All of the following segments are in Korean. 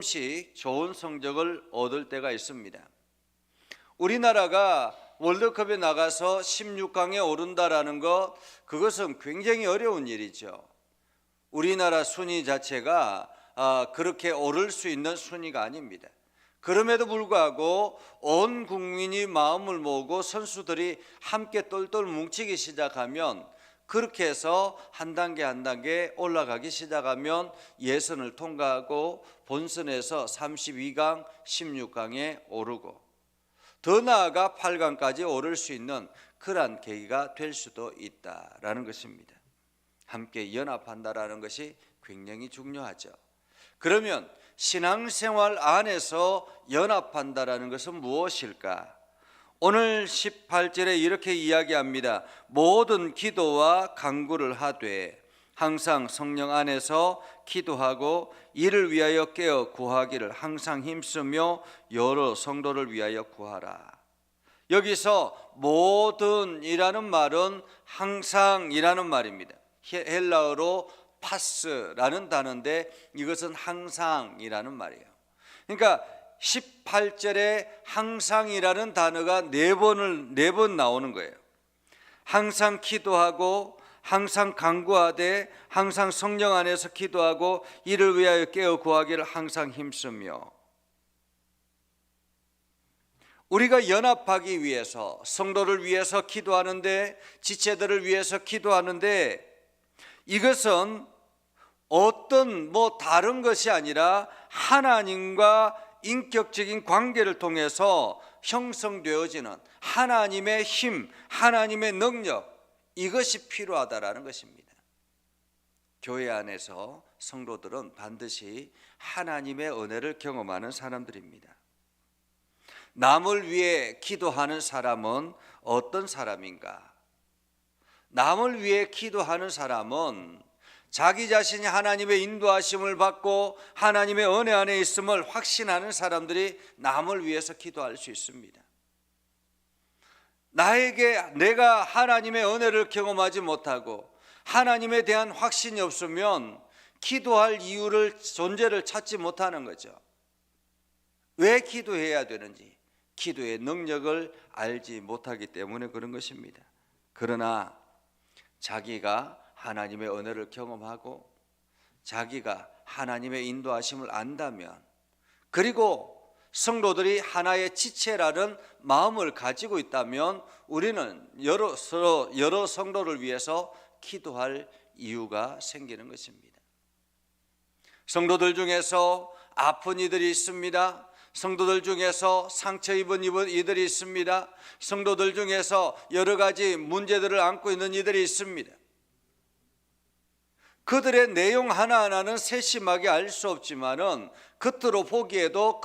조금씩 좋은 성적을 얻을 때가 있습니다. 우리나라가 월드컵에 나가서 16강에 오른다라는 것, 그것은 굉장히 어려운 일이죠. 우리나라 순위 자체가 그렇게 오를 수 있는 순위가 아닙니다. 그럼에도 불구하고 온 국민이 마음을 모으고 선수들이 함께 똘똘 뭉치기 시작하면, 그렇게 해서 한 단계 한 단계 올라가기 시작하면 예선을 통과하고 본선에서 32강, 16강에 오르고 더 나아가 8강까지 오를 수 있는 그러한 계기가 될 수도 있다라는 것입니다. 함께 연합한다라는 것이 굉장히 중요하죠. 그러면 신앙생활 안에서 연합한다라는 것은 무엇일까? 오늘 18절에 이렇게 이야기합니다. 모든 기도와 간구를 하되 항상 성령 안에서 기도하고 이를 위하여 깨어 구하기를 항상 힘쓰며 여러 성도를 위하여 구하라. 여기서 모든이라는 말은 항상이라는 말입니다. 헬라어로 파스라는 단어인데 이것은 항상이라는 말이에요. 그러니까 18절에 항상이라는 단어가 네 번 나오는 거예요. 항상 기도하고 항상 간구하되 항상 성령 안에서 기도하고 이를 위하여 깨어 구하기를 항상 힘쓰며. 우리가 연합하기 위해서, 성도를 위해서 기도하는데, 지체들을 위해서 기도하는데, 이것은 어떤 다른 것이 아니라 하나님과 인격적인 관계를 통해서 형성되어지는 하나님의 힘, 하나님의 능력, 이것이 필요하다라는 것입니다. 교회 안에서 성도들은 반드시 하나님의 은혜를 경험하는 사람들입니다. 남을 위해 기도하는 사람은 어떤 사람인가? 남을 위해 기도하는 사람은 자기 자신이 하나님의 인도하심을 받고 하나님의 은혜 안에 있음을 확신하는 사람들이 남을 위해서 기도할 수 있습니다. 내가 하나님의 은혜를 경험하지 못하고 하나님에 대한 확신이 없으면 기도할 존재를 찾지 못하는 거죠. 왜 기도해야 되는지, 기도의 능력을 알지 못하기 때문에 그런 것입니다. 그러나 자기가 하나님의 은혜를 경험하고 자기가 하나님의 인도하심을 안다면, 그리고 성도들이 하나의 지체라는 마음을 가지고 있다면 우리는 여러 성도를 위해서 기도할 이유가 생기는 것입니다. 성도들 중에서 아픈 이들이 있습니다. 성도들 중에서 상처 입은 이들이 있습니다. 성도들 중에서 여러 가지 문제들을 안고 있는 이들이 있습니다. 그들의 내용 하나하나는 세심하게 알 수 없지만은 겉으로 보기에도,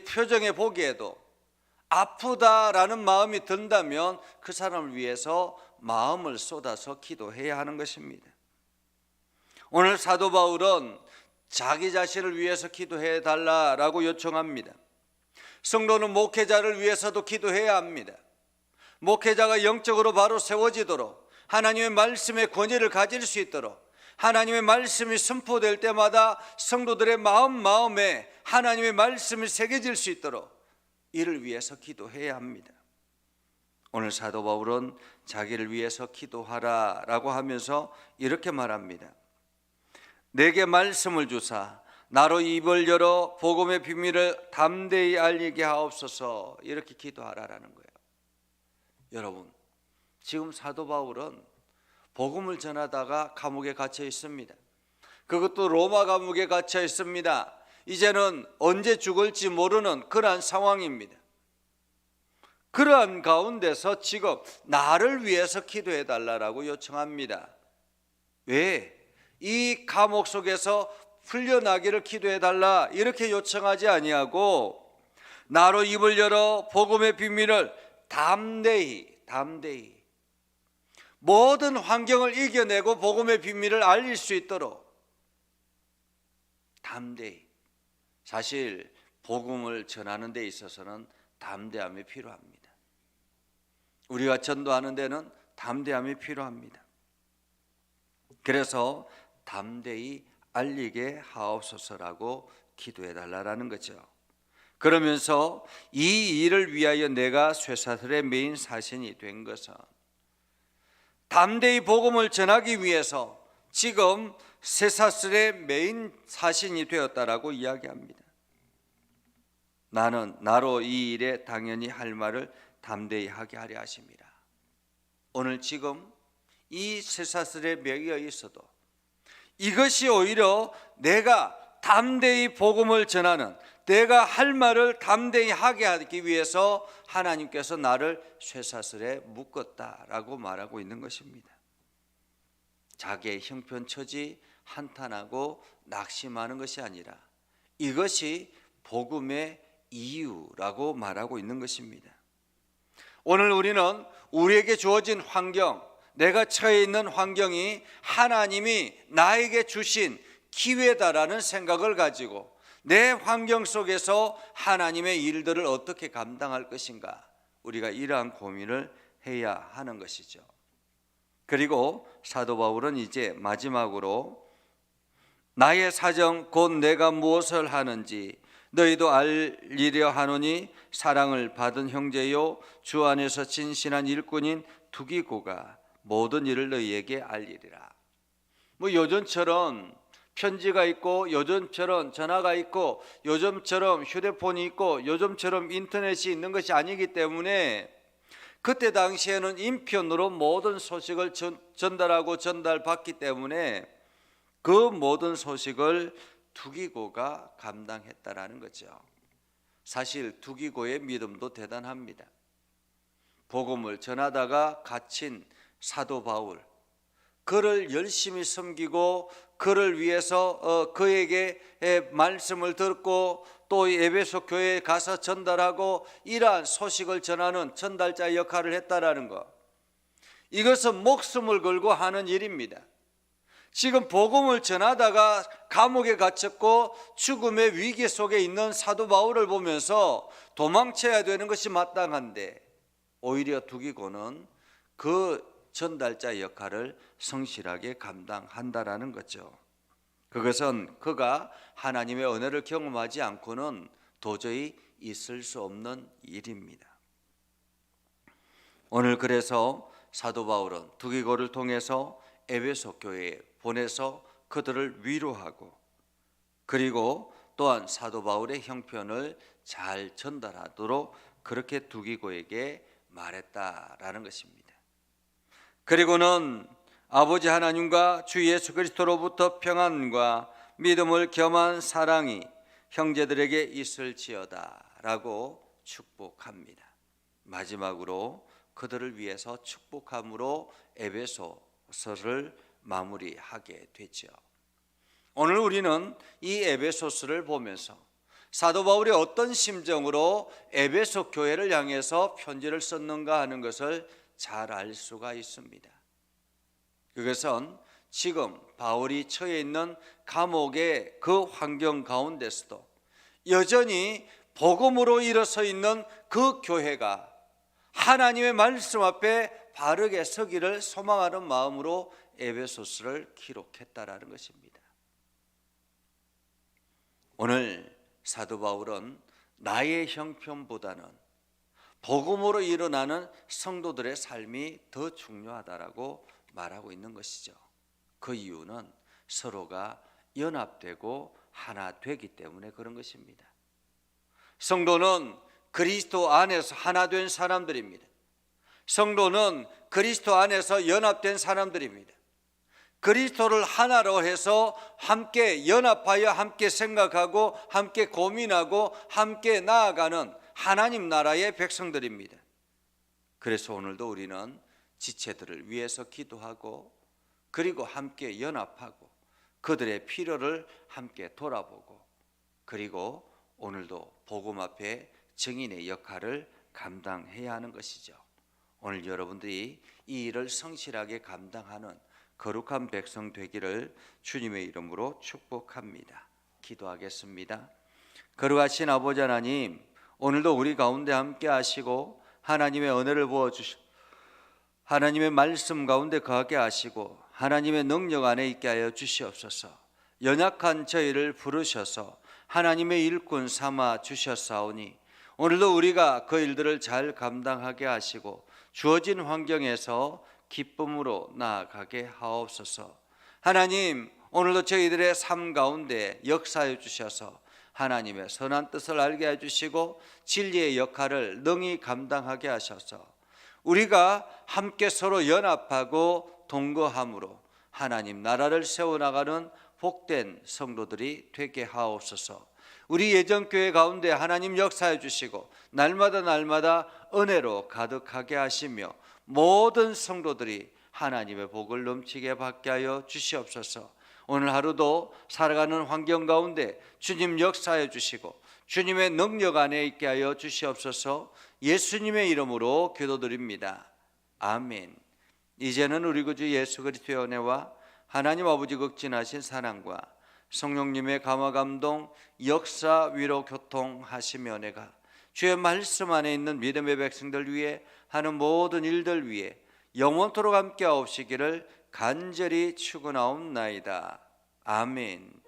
표정에 보기에도 아프다라는 마음이 든다면 그 사람을 위해서 마음을 쏟아서 기도해야 하는 것입니다. 오늘 사도 바울은 자기 자신을 위해서 기도해 달라라고 요청합니다. 성도는 목회자를 위해서도 기도해야 합니다. 목회자가 영적으로 바로 세워지도록, 하나님의 말씀의 권위를 가질 수 있도록, 하나님의 말씀이 선포될 때마다 성도들의 마음에 하나님의 말씀이 새겨질 수 있도록 이를 위해서 기도해야 합니다. 오늘 사도 바울은 자기를 위해서 기도하라라고 하면서 이렇게 말합니다. 내게 말씀을 주사 나로 입을 열어 복음의 비밀을 담대히 알리게 하옵소서, 이렇게 기도하라라는 거예요. 여러분, 지금 사도 바울은 복음을 전하다가 감옥에 갇혀 있습니다. 그것도 로마 감옥에 갇혀 있습니다. 이제는 언제 죽을지 모르는 그러한 상황입니다. 그러한 가운데서 지금 나를 위해서 기도해 달라고 요청합니다. 왜? 이 감옥 속에서 풀려나기를 기도해 달라 이렇게 요청하지 아니하고, 나로 입을 열어 복음의 비밀을 담대히 모든 환경을 이겨내고 복음의 비밀을 알릴 수 있도록 담대히. 사실 복음을 전하는 데 있어서는 담대함이 필요합니다. 우리가 전도하는 데는 담대함이 필요합니다. 그래서 담대히 알리게 하옵소서라고 기도해 달라라는 거죠. 그러면서 이 일을 위하여 내가 쇠사슬의 메인 사신이 된 것은 담대히 복음을 전하기 위해서 지금 쇠사슬의 메인 사신이 되었다라고 이야기합니다. 나는 나로 이 일에 당연히 할 말을 담대히 하게 하려 하십니다. 오늘 지금 이 쇠사슬에 매여 있어도 이것이 오히려 내가 담대히 복음을 전하는, 내가 할 말을 담대히 하게 하기 위해서 하나님께서 나를 쇠사슬에 묶었다라고 말하고 있는 것입니다. 자기의 형편처지 한탄하고 낙심하는 것이 아니라 이것이 복음의 이유라고 말하고 있는 것입니다. 오늘 우리는 우리에게 주어진 환경, 내가 처해 있는 환경이 하나님이 나에게 주신 기회다라는 생각을 가지고 내 환경 속에서 하나님의 일들을 어떻게 감당할 것인가, 우리가 이러한 고민을 해야 하는 것이죠. 그리고 사도 바울은 이제 마지막으로 나의 사정 곧 내가 무엇을 하는지 너희도 알리려 하노니 사랑을 받은 형제요 주 안에서 진실한 일꾼인 두기고가 모든 일을 너희에게 알리리라. 요즘처럼 편지가 있고, 요즘처럼 전화가 있고, 요즘처럼 휴대폰이 있고, 요즘처럼 인터넷이 있는 것이 아니기 때문에 그때 당시에는 인편으로 모든 소식을 전달하고 전달받기 때문에 그 모든 소식을 두기고가 감당했다라는 거죠. 사실 두기고의 믿음도 대단합니다. 복음을 전하다가 갇힌 사도 바울, 그를 열심히 섬기고 그를 위해서 그에게 말씀을 듣고 또 에베소 교회에 가서 전달하고 이러한 소식을 전하는 전달자 역할을 했다라는 것, 이것은 목숨을 걸고 하는 일입니다. 지금 복음을 전하다가 감옥에 갇혔고 죽음의 위기 속에 있는 사도 바울을 보면서 도망쳐야 되는 것이 마땅한데 오히려 두기고는 그 전달자 역할을 성실하게 감당한다라는 거죠. 그것은 그가 하나님의 은혜를 경험하지 않고는 도저히 있을 수 없는 일입니다. 오늘 그래서 사도 바울은 두기고를 통해서 에베소 교회에 보내서 그들을 위로하고, 그리고 또한 사도 바울의 형편을 잘 전달하도록 그렇게 두기고에게 말했다라는 것입니다. 그리고는 아버지 하나님과 주 예수 그리스도로부터 평안과 믿음을 겸한 사랑이 형제들에게 있을지어다 라고 축복합니다. 마지막으로 그들을 위해서 축복함으로 에베소서를 마무리하게 되죠. 오늘 우리는 이 에베소서를 보면서 사도 바울이 어떤 심정으로 에베소 교회를 향해서 편지를 썼는가 하는 것을 잘 알 수가 있습니다. 그것은 지금 바울이 처해 있는 감옥의 그 환경 가운데서도 여전히 복음으로 일어서 있는 그 교회가 하나님의 말씀 앞에 바르게 서기를 소망하는 마음으로 에베소서를 기록했다라는 것입니다. 오늘 사도 바울은 나의 형편보다는 복음으로 일어나는 성도들의 삶이 더 중요하다라고 말하고 있는 것이죠. 그 이유는 서로가 연합되고 하나 되기 때문에 그런 것입니다. 성도는 그리스도 안에서 하나 된 사람들입니다. 성도는 그리스도 안에서 연합된 사람들입니다. 그리스도를 하나로 해서 함께 연합하여 함께 생각하고 함께 고민하고 함께 나아가는 하나님 나라의 백성들입니다. 그래서 오늘도 우리는 지체들을 위해서 기도하고, 그리고 함께 연합하고 그들의 필요를 함께 돌아보고, 그리고 오늘도 복음 앞에 증인의 역할을 감당해야 하는 것이죠. 오늘 여러분들이 이 일을 성실하게 감당하는 거룩한 백성 되기를 주님의 이름으로 축복합니다. 기도하겠습니다. 거룩하신 아버지 하나님, 오늘도 우리 가운데 함께 하시고 하나님의 은혜를 부어주시고 하나님의 말씀 가운데 거하게 하시고 하나님의 능력 안에 있게 하여 주시옵소서. 연약한 저희를 부르셔서 하나님의 일꾼 삼아 주셨사오니 오늘도 우리가 그 일들을 잘 감당하게 하시고 주어진 환경에서 기쁨으로 나아가게 하옵소서. 하나님, 오늘도 저희들의 삶 가운데 역사해 주셔서 하나님의 선한 뜻을 알게 해주시고 진리의 역할을 능히 감당하게 하셔서 우리가 함께 서로 연합하고 동거함으로 하나님 나라를 세워나가는 복된 성도들이 되게 하옵소서. 우리 예전교회 가운데 하나님 역사해 주시고 날마다 은혜로 가득하게 하시며 모든 성도들이 하나님의 복을 넘치게 받게 하여 주시옵소서. 오늘 하루도 살아가는 환경 가운데 주님 역사해 주시고 주님의 능력 안에 있게 하여 주시옵소서. 예수님의 이름으로 기도드립니다. 아멘. 이제는 우리 구주 예수 그리스도의 은혜와 하나님 아버지 극진하신 사랑과 성령님의 감화 감동 역사 위로 교통하시며 은혜가 주의 말씀 안에 있는 믿음의 백성들 위해 하는 모든 일들 위해 영원토록 함께 하옵시기를 간절히 축원하옵나이다. 아멘.